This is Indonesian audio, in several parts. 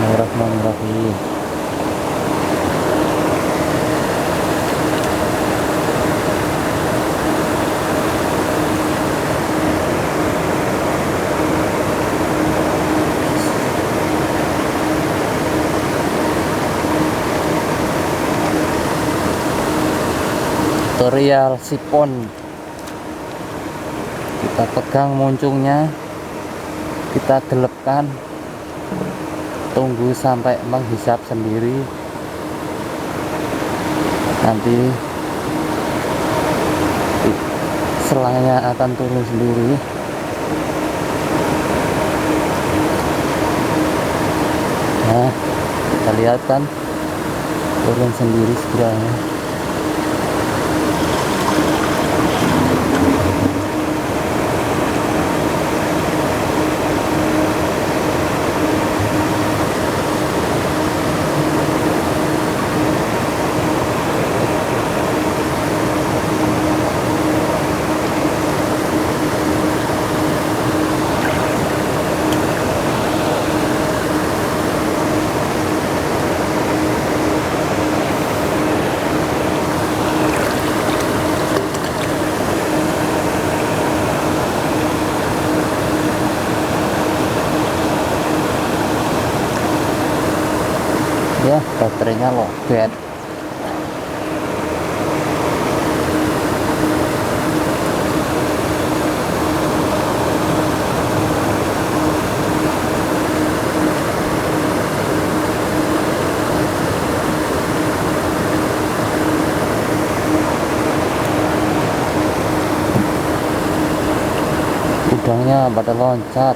Bismillahirrahmanirrahim. Tutorial sipon, kita pegang muncungnya, kita gelepkan, tunggu sampai menghisap sendiri, nanti selangnya akan turun sendiri. Nah, kita lihat kan turun sendiri sebenarnya. Ya, baterainya lowbat. Udangnya pada loncat.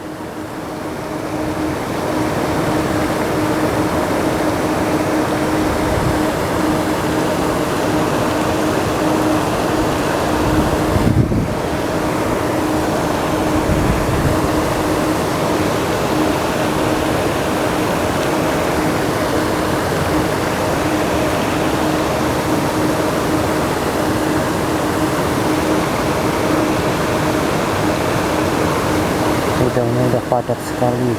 Udangnya udah padat sekali.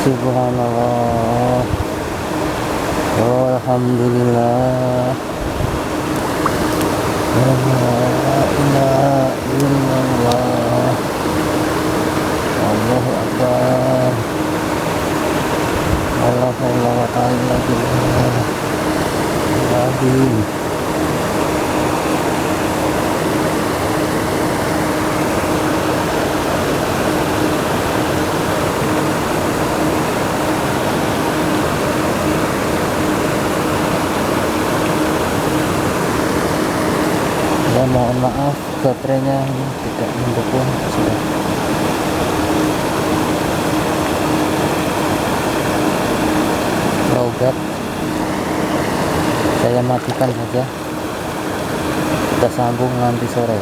Subhanallah, alhamdulillah, la ilaha illallah, Allahu akbar, Allah wa ta'ala billah. Ya, mohon maaf baterainya tidak mendukung. Sudah lowbat, saya matikan saja, kita sambung nanti sore.